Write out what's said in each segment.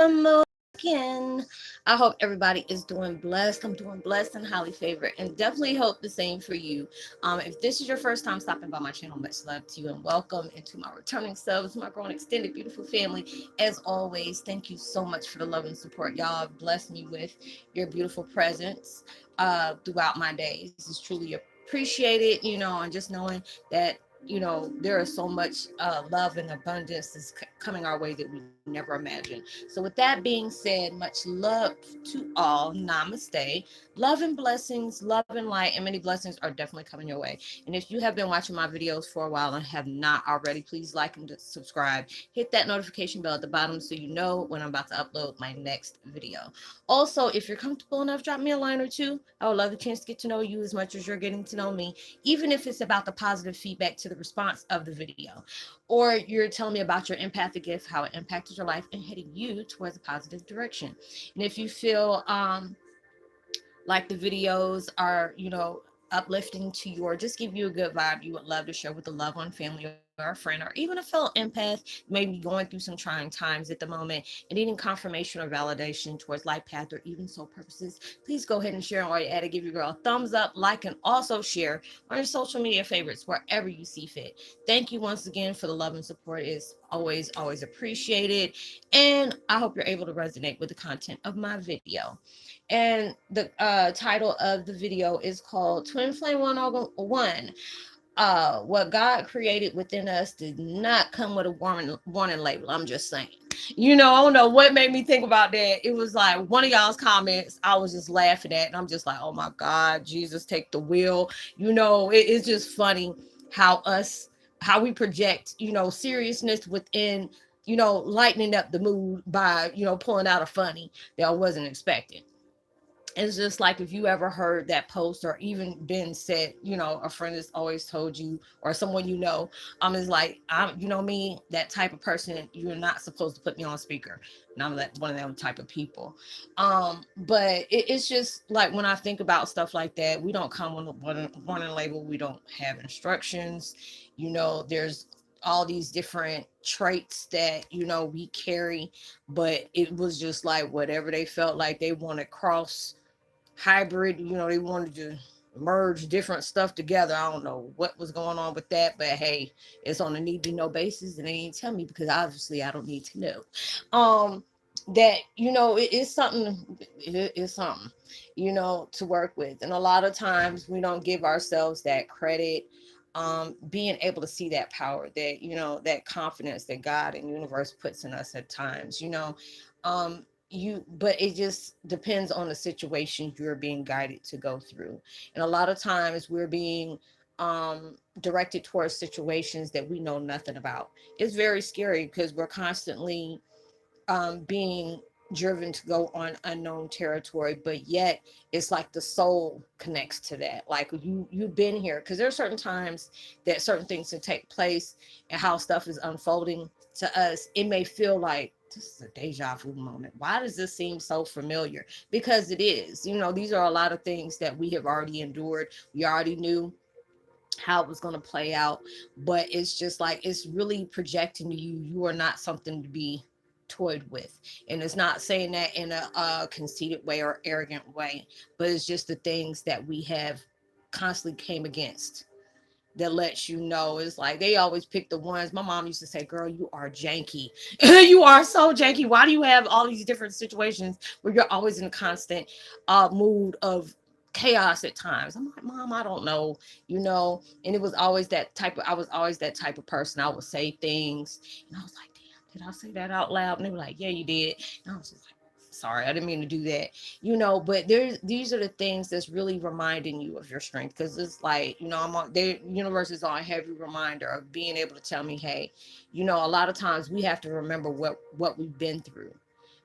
Again. I hope everybody is doing blessed. I'm doing blessed and highly favored, and definitely hope the same for you. If this is your first time stopping by my channel, much love to you and welcome into my returning subs, my growing extended beautiful family. As always, thank you so much for the love and support y'all have blessed me with your beautiful presence throughout my days. It's truly appreciated, and just knowing that there is so much love and abundance is coming our way that we never imagined. So with that being said, much love to all. Namaste. Love and blessings, love and light, and many blessings are definitely coming your way. And if you have been watching my videos for a while and have not already, please like and subscribe. Hit that notification bell at the bottom so you know when I'm about to upload my next video. Also, if you're comfortable enough, drop me a line or two. I would love the chance to get to know you as much as you're getting to know me, even if it's about the positive feedback to the response of the video, or you're telling me about your empathic gift, how it impacted your life and heading you towards a positive direction. And if you feel like the videos are, uplifting to you or just give you a good vibe, you would love to share with a loved one, family, or a friend, or even a fellow empath, maybe going through some trying times at the moment and needing confirmation or validation towards life path or even soul purposes, please go ahead and share. While you're at it, give your girl a thumbs up, like, and also share on your social media favorites wherever you see fit. Thank you once again for the love and support. Is always appreciated, and I hope you're able to resonate with the content of my video. And the title of the video is called Twin Flame 101. What God created within us did not come with a warning label. I'm just saying. I don't know what made me think about that. It was like one of y'all's comments I was just laughing at, and I'm just like, oh my God, Jesus, take the wheel. It's just funny how we project, seriousness within, lightening up the mood by, pulling out a funny that I wasn't expecting. It's just like if you ever heard that post or even been said, a friend has always told you or someone is like, me, that type of person, you're not supposed to put me on speaker. And I'm that one of them type of people. But it's just like when I think about stuff like that, we don't come with a warning label. We don't have instructions. There's all these different traits that we carry, but it was just like whatever they felt like they want to cross hybrid, they wanted to merge different stuff together. I don't know what was going on with that, but hey, it's on a need to know basis, and they ain't tell me because obviously I don't need to know. That it is something. It's something, to work with, and a lot of times we don't give ourselves that credit. Being able to see that power, that that confidence that God and universe puts in us at times, but it just depends on the situation you're being guided to go through. And a lot of times we're being directed towards situations that we know nothing about. It's very scary because we're constantly being driven to go on unknown territory, but yet it's like the soul connects to that. Like you've been here, because there are certain times that certain things can take place, and how stuff is unfolding to us, it may feel like this is a deja vu moment. Why does this seem so familiar? Because it is. These are a lot of things that we have already endured. We already knew how it was going to play out, but it's just like it's really projecting to you. You are not something to be toyed with. And it's not saying that in a conceited way or arrogant way, but it's just the things that we have constantly came against that lets you know. It's like they always pick the ones. My mom used to say, girl, you are janky. You are so janky. Why do you have all these different situations where you're always in a constant mood of chaos at times? I'm like, Mom, I don't know, and it was always I was always that type of person. I would say things and I was like, damn, did I say that out loud? And they were like, yeah, you did. And I was just like, sorry, I didn't mean to do that. But these are the things that's really reminding you of your strength, because it's like, I'm on the universe is on a heavy reminder of being able to tell me, hey, a lot of times we have to remember what we've been through,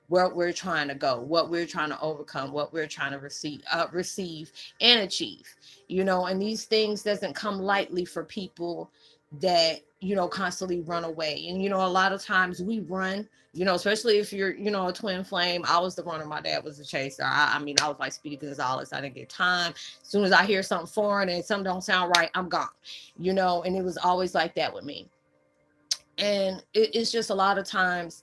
where we're trying to go, what we're trying to overcome, what we're trying to receive and achieve. And these things doesn't come lightly for people that constantly run away. And a lot of times we run, especially if you're a twin flame. I was the runner, my dad was the chaser. I mean, I was like Speedy Gonzalez. I didn't get time. As soon as I hear something foreign and something don't sound right, I'm gone. And it was always like that with me. And it's just a lot of times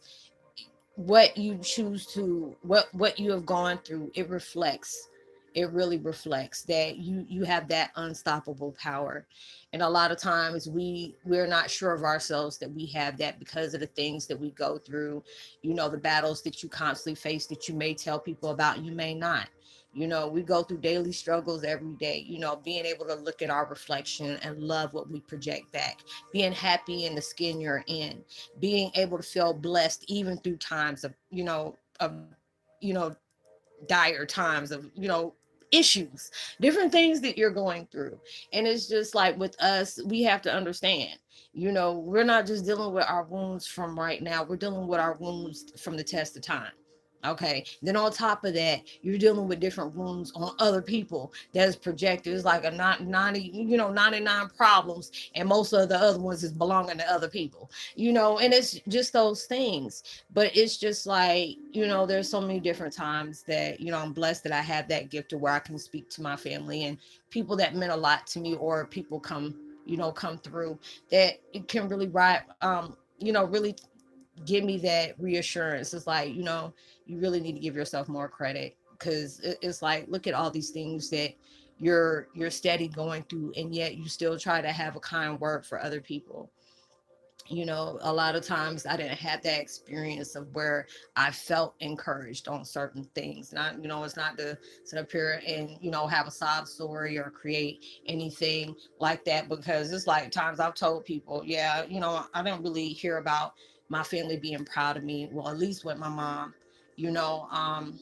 what you choose to, what you have gone through, it reflects, it really reflects that you have that unstoppable power. And a lot of times we're not sure of ourselves that we have that, because of the things that we go through, the battles that you constantly face, that you may tell people about, you may not. We go through daily struggles every day. Being able to look at our reflection and love what we project back, being happy in the skin you're in, being able to feel blessed even through times of you know dire times of issues, different things that you're going through. And it's just like, with us, we have to understand, we're not just dealing with our wounds from right now, we're dealing with our wounds from the test of time. Okay, then on top of that, you're dealing with different wounds on other people that's projected. It's like a 90, 99 problems, and most of the other ones is belonging to other people. And it's just those things. But it's just like, there's so many different times that, I'm blessed that I have that gift to where I can speak to my family and people that meant a lot to me, or people come through, that it can really really give me that reassurance. It's like, you really need to give yourself more credit, because it's like, look at all these things that you're steady going through, and yet you still try to have a kind word for other people. A lot of times I didn't have that experience of where I felt encouraged on certain things. Not, it's not to sit up here and, have a sob story or create anything like that, because it's like times I've told people, yeah, I didn't really hear about my family being proud of me. Well, at least with my mom, you know, um,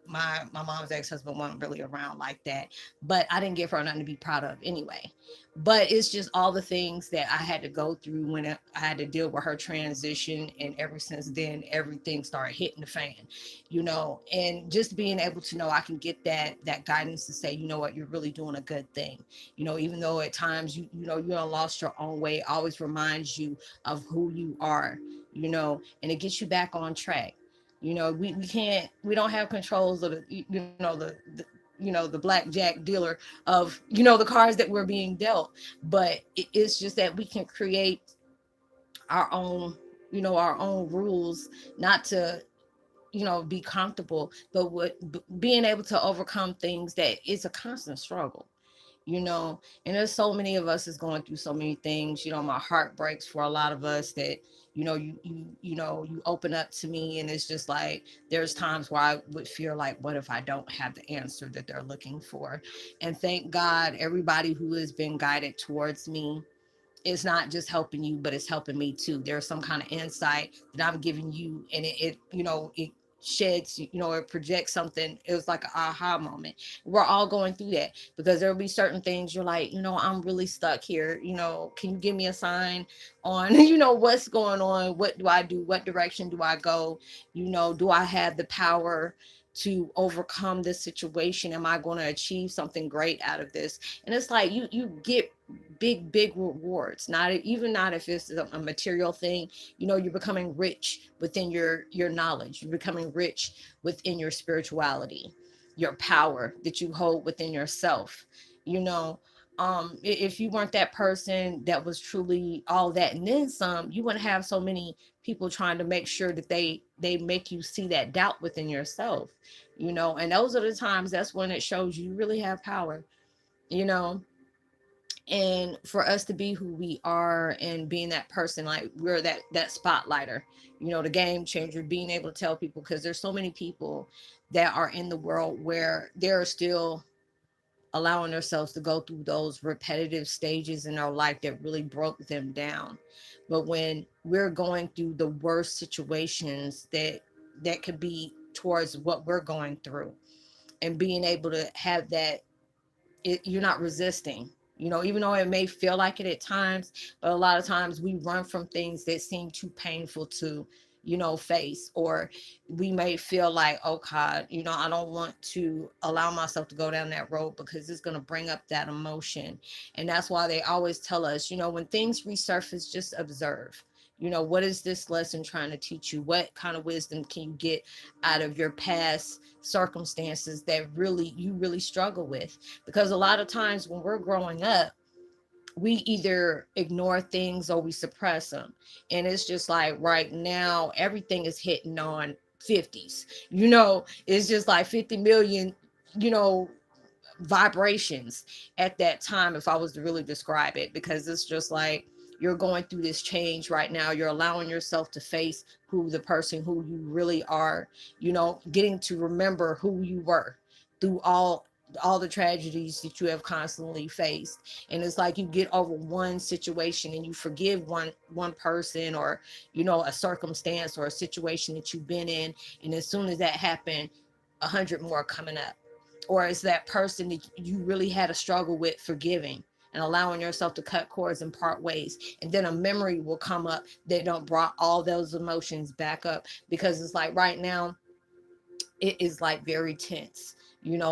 my mom's ex-husband wasn't really around like that, but I didn't give her nothing to be proud of anyway. But it's just all the things that I had to go through when I had to deal with her transition, and ever since then everything started hitting the fan. And just being able to know I can get that guidance to say, what, you're really doing a good thing. Even though at times you don't lost your own way, it always reminds you of who you are. And it gets you back on track. We don't have controls of the blackjack dealer of the cards that we're being dealt. But it's just that we can create our own our own rules, not to be comfortable, but being able to overcome things that is a constant struggle. And there's so many of us is going through so many things. My heart breaks for a lot of us that you open up to me, and it's just like, there's times where I would feel like, what if I don't have the answer that they're looking for? And thank God, everybody who has been guided towards me, it's not just helping you, but it's helping me too. There's some kind of insight that I'm giving you, and it sheds, it projects something. It was like an aha moment. We're all going through that, because there'll be certain things you're like, I'm really stuck here. Can you give me a sign on, what's going on? What do I do? What direction do I go? Do I have the power to overcome this situation? Am I going to achieve something great out of this? And it's like, you get big rewards, not if it's a material thing. You're becoming rich within your knowledge, you're becoming rich within your spirituality, your power that you hold within yourself. you know if you weren't that person that was truly all that and then some, you wouldn't have so many people trying to make sure that they make you see that doubt within yourself. And those are the times, that's when it shows you really have power. you know and for us to be who we are, and being that person, like, we're that spotlighter, the game changer, being able to tell people, because there's so many people that are in the world where they're still allowing themselves to go through those repetitive stages in their life that really broke them down. But when we're going through the worst situations that could be towards what we're going through, and being able to have that, you're not resisting, even though it may feel like it at times. But a lot of times we run from things that seem too painful to face, or we may feel like, oh God, I don't want to allow myself to go down that road, because it's going to bring up that emotion. And that's why they always tell us, when things resurface, just observe. What is this lesson trying to teach you? What kind of wisdom can you get out of your past circumstances that you really struggle with? Because a lot of times when we're growing up, we either ignore things or we suppress them. And it's just like right now everything is hitting on 50s, it's just like 50 million, you know vibrations at that time, if I was to really describe it, because it's just like you're going through this change right now. You're allowing yourself to face who the person who you really are, getting to remember who you were through all the tragedies that you have constantly faced. And it's like you get over one situation and you forgive one person, or a circumstance or a situation that you've been in, and as soon as that happened, 100 more coming up. Or it's that person that you really had a struggle with forgiving and allowing yourself to cut cords and part ways, and then a memory will come up that don't brought all those emotions back up, because it's like right now it is like very tense,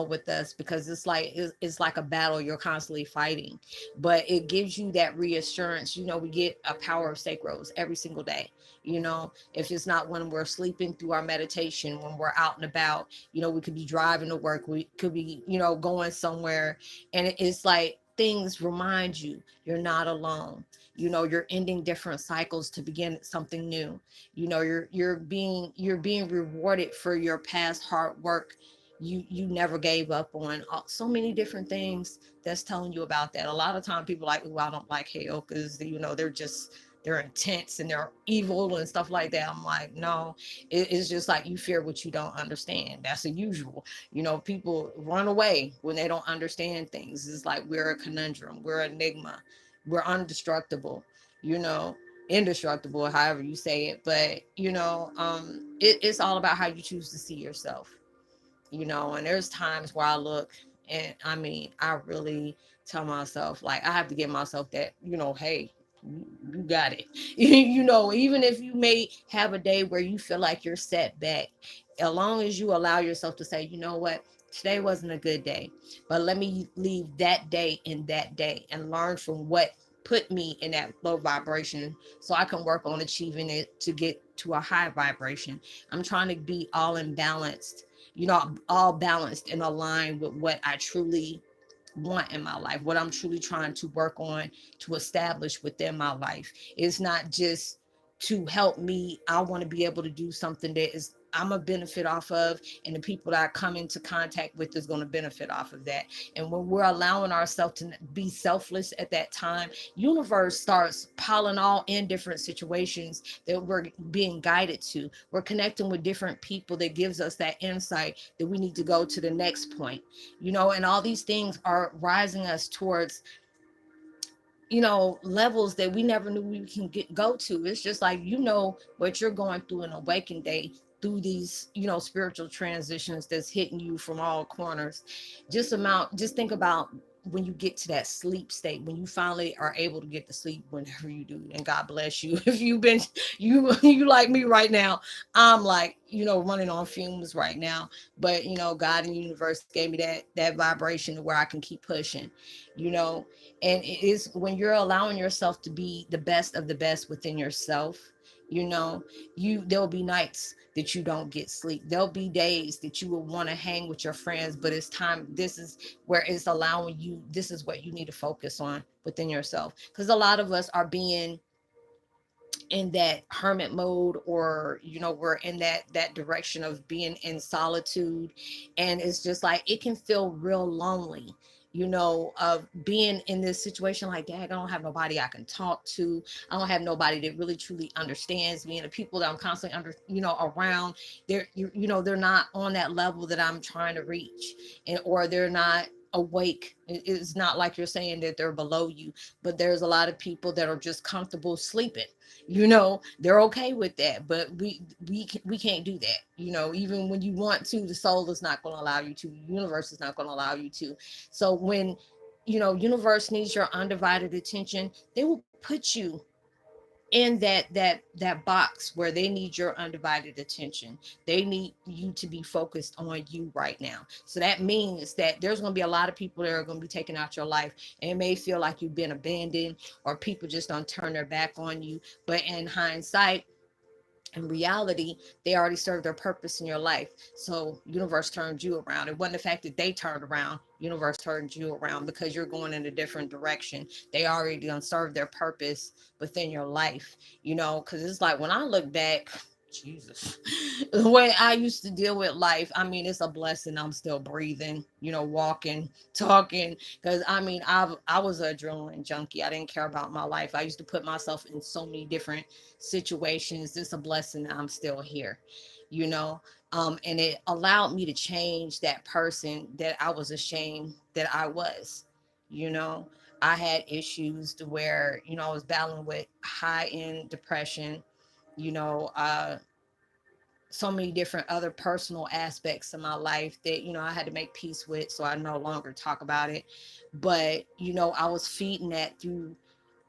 with us, because it's like a battle you're constantly fighting. But it gives you that reassurance. We get a power of sacros every single day. If it's not when we're sleeping, through our meditation, when we're out and about, we could be driving to work, we could be, going somewhere, and it's like things remind you you're not alone. You're ending different cycles to begin something new. You're being rewarded for your past hard work. You never gave up on. So many different things that's telling you about that. A lot of time people like, oh, I don't like Heyokas, they're intense and they're evil and stuff like that. I'm like, no, it's just like you fear what you don't understand. That's the usual. People run away when they don't understand things. It's like we're a conundrum, we're an enigma, we're undestructible, you know indestructible, however you say it. But it's all about how you choose to see yourself. And there's times where I look, and I mean, I really tell myself, like, I have to give myself that, hey, you got it. Even if you may have a day where you feel like you're set back, as long as you allow yourself to say, you know what, today wasn't a good day, but let me leave that day in that day and learn from what put me in that low vibration, so I can work on achieving it to get to a high vibration. I'm trying to be all in balanced, all balanced and aligned with what I truly want in my life, what I'm truly trying to work on to establish within my life. It's not just to help me. I want to be able to do something that is I'm a benefit off of, and the people that I come into contact with is going to benefit off of that. And when we're allowing ourselves to be selfless at that time, universe starts piling all in different situations that we're being guided to. We're connecting with different people that gives us that insight that we need to go to the next point. And all these things are rising us towards levels that we never knew we can go to. It's just like, what you're going through an awakened day, through these spiritual transitions that's hitting you from all corners. Just think about when you get to that sleep state, when you finally are able to get to sleep, whenever you do, and God bless you. If you've been you like me right now, I'm like, running on fumes right now. But God and universe gave me that vibration where I can keep pushing. you know and it is when you're allowing yourself to be the best of the best within yourself. There'll be nights that you don't get sleep. There'll be days that you will want to hang with your friends, but it's time. This is where it's allowing you. This is what you need to focus on within yourself, because a lot of us are being in that hermit mode, or we're in that direction of being in solitude. And it's just like it can feel real lonely, of being in this situation like that. I don't have nobody I can talk to. I don't have nobody that really truly understands me, and the people that I'm constantly around, they're not on that level that I'm trying to reach, and or they're not awake. It's not like you're saying that they're below you, but there's a lot of people that are just comfortable sleeping. They're okay with that, but we can't do that. Even when you want to, the soul is not going to allow you to, the universe is not going to allow you to. So when universe needs your undivided attention, they will put you in that box where they need your undivided attention. They need you to be focused on you right now. So that means that there's going to be a lot of people that are going to be taking out your life, and it may feel like you've been abandoned, or people just don't turn their back on you. But in hindsight, In reality, they already served their purpose in your life. So universe turned you around. It wasn't the fact that they turned around. Universe turned you around because you're going in a different direction. They already done served their purpose within your life, because it's like when I look back, Jesus, the way I used to deal with life, I mean, it's a blessing I'm still breathing, walking, talking. Because I was an adrenaline junkie. I didn't care about my life. I used to put myself in so many different situations. It's a blessing that I'm still here, you know. And it allowed me to change that person that I was ashamed that I was, you know. I had issues to where, I was battling with high end depression, you know, so many different other personal aspects of my life that, I had to make peace with. So I no longer talk about it. But, I was feeding that through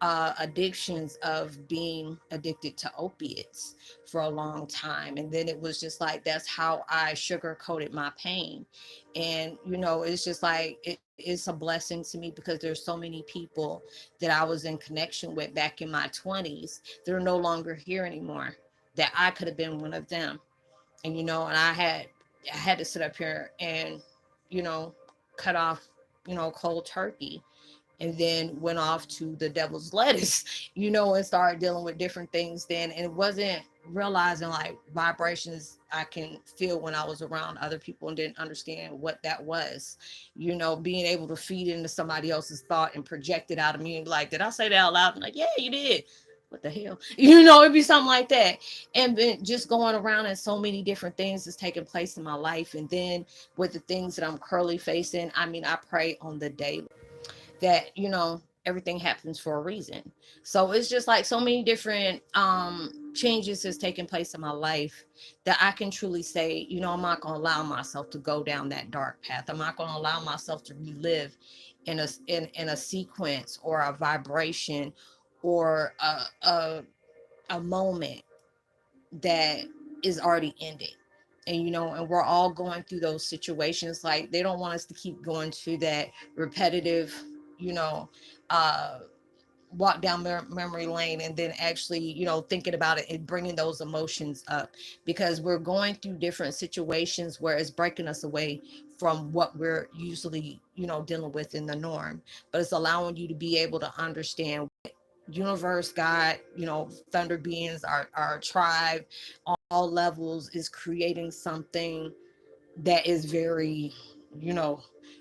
addictions of being addicted to opiates for a long time. And then it was just like, that's how I sugar-coated my pain. And, it's just like, it's a blessing to me because there's so many people that I was in connection with back in my 20s. They're no longer here anymore, that I could have been one of them. And, and I had to sit up here and, you know, cut off, cold turkey, and then went off to the devil's lettuce, and started dealing with different things then. And it wasn't realizing like vibrations I can feel when I was around other people and didn't understand what that was, being able to feed into somebody else's thought and project it out of me and be like, did I say that out loud? I'm like, yeah, you did. What the hell? It'd be something like that. And then just going around and so many different things is taking place in my life. And then with the things that I'm currently facing, I pray on the daily that everything happens for a reason. So it's just like so many different changes has taken place in my life that I can truly say, I'm not going to allow myself to go down that dark path. I'm not going to allow myself to relive in a sequence or a vibration or a moment that is already ended. And and we're all going through those situations. Like, they don't want us to keep going to that repetitive, you know uh walk down memory lane, and then actually, thinking about it and bringing those emotions up, because we're going through different situations where it's breaking us away from what we're usually, dealing with in the norm. But it's allowing you to be able to understand universe, God, thunder beings, our tribe, all levels is creating something that is very, you know,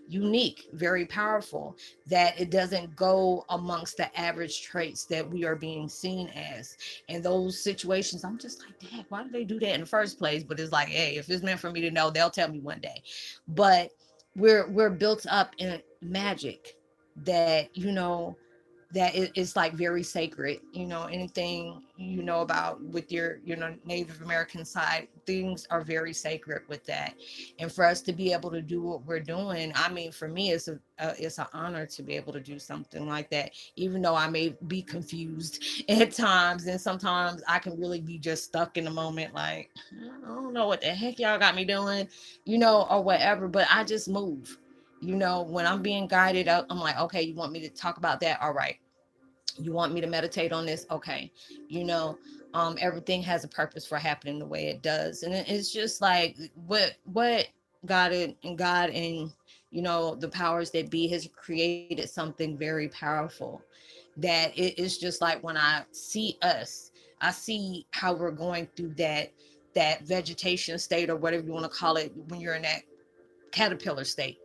unique, very powerful, that it doesn't go amongst the average traits that we are being seen as. And those situations, I'm just like, Dad, why do they do that in the first place? But it's like, hey, if it's meant for me to know, they'll tell me one day. But we're built up in magic that, that it's like very sacred. Anything about with your Native American side, things are very sacred with that. And for us to be able to do what we're doing, for me, it's an honor to be able to do something like that, even though I may be confused at times, and sometimes I can really be just stuck in the moment, like, I don't know what the heck y'all got me doing, or whatever. But I just move. When I'm being guided up, I'm like, okay, you want me to talk about that? All right. You want me to meditate on this? Okay. you know Everything has a purpose for happening the way it does. And it's just like what God and the powers that be has created something very powerful, that it is just like when I see us, I see how we're going through that vegetation state, or whatever you want to call it, when you're in that caterpillar state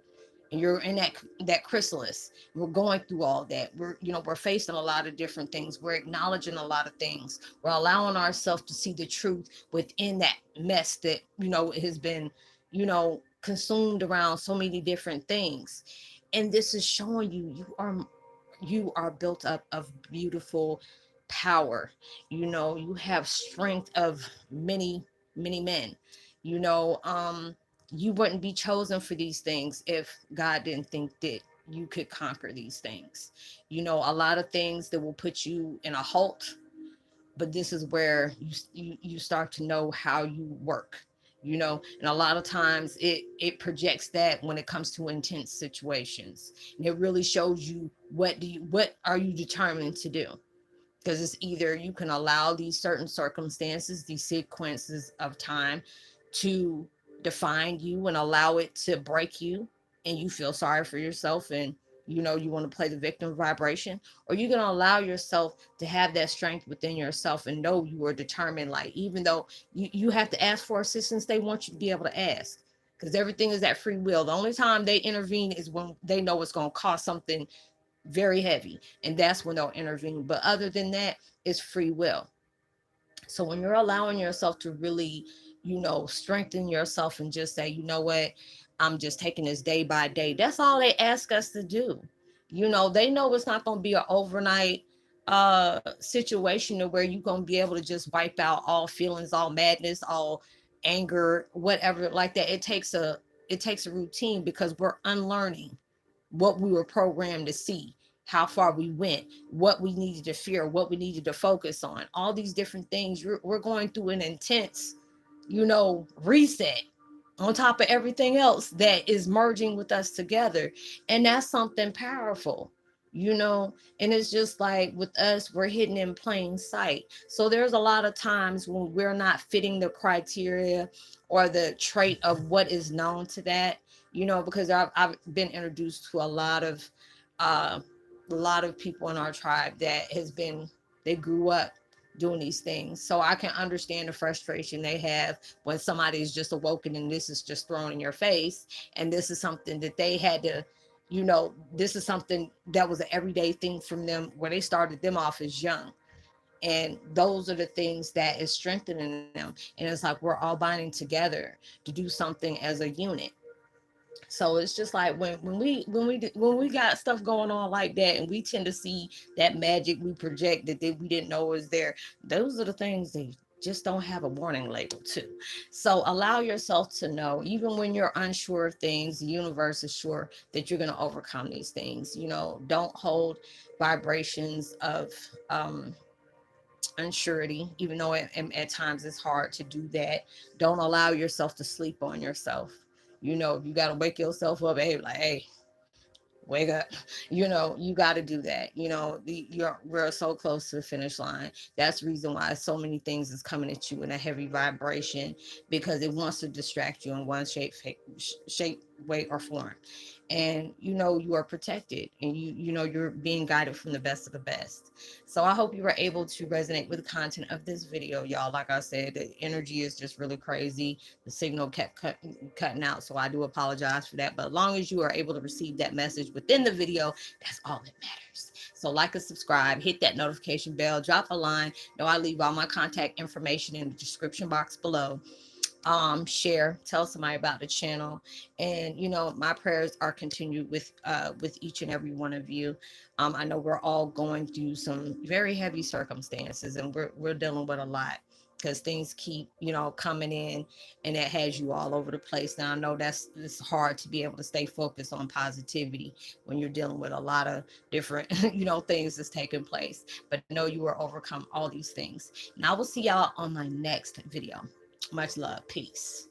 and you're in that chrysalis. We're going through all that. We're facing a lot of different things. We're acknowledging a lot of things. We're allowing ourselves to see the truth within that mess that has been consumed around so many different things. And this is showing you are built up of beautiful power. You have strength of many men. you know you wouldn't be chosen for these things if God didn't think that you could conquer these things. A lot of things that will put you in a halt, but this is where you start to know how you work. And a lot of times it projects that when it comes to intense situations, and it really shows you what are you determined to do. because it's either you can allow these certain circumstances, these sequences of time to define you and allow it to break you, and you feel sorry for yourself, and you want to play the victim vibration, or you're going to allow yourself to have that strength within yourself and know you are determined. Like, even though you have to ask for assistance, they want you to be able to ask, because everything is at free will. The only time they intervene is when they know it's going to cost something very heavy, and that's when they'll intervene. But other than that, it's free will. So when you're allowing yourself to really, strengthen yourself and just say, you know what, I'm just taking this day by day. That's all they ask us to do. They know it's not going to be an overnight situation where you're going to be able to just wipe out all feelings, all madness, all anger, whatever like that. It takes a routine, because we're unlearning what we were programmed to see, how far we went, what we needed to fear, what we needed to focus on, all these different things. We're going through an intense, reset on top of everything else that is merging with us together. And that's something powerful, and it's just like with us, we're hidden in plain sight. So there's a lot of times when we're not fitting the criteria or the trait of what is known to that, because I've been introduced to uh, a lot of people in our tribe that they grew up doing these things. So I can understand the frustration they have when somebody is just awoken and this is just thrown in your face. And this is something that they had to, this is something that was an everyday thing from them, where they started them off as young. And those are the things that is strengthening them. And it's like we're all binding together to do something as a unit. So it's just like when we got stuff going on like that, and we tend to see that magic we project that we didn't know was there. Those are the things they just don't have a warning label to. So allow yourself to know, even when you're unsure of things, the universe is sure that you're going to overcome these things. Don't hold vibrations of unsurety, even though at times it's hard to do that. Don't allow yourself to sleep on yourself. If you got to wake yourself up, hey, like, hey, wake up. You got to do that. We're so close to the finish line. That's the reason why so many things is coming at you in a heavy vibration, because it wants to distract you in one shape, way, or form. And you are protected, and you're being guided from the best of the best. So I hope you were able to resonate with the content of this video, y'all. Like I said, the energy is just really crazy. The signal kept cutting out, so I do apologize for that. But as long as you are able to receive that message within the video, that's all that matters. So like and subscribe, hit that notification bell, drop a line. Know I leave all my contact information in the description box below. Share, tell somebody about the channel. And my prayers are continued with each and every one of you. I know we're all going through some very heavy circumstances, and we're dealing with a lot, because things keep coming in, and it has you all over the place. Now I know it's hard to be able to stay focused on positivity when you're dealing with a lot of different things that's taking place, but know you will overcome all these things. And I will see y'all on my next video. Much love. Peace.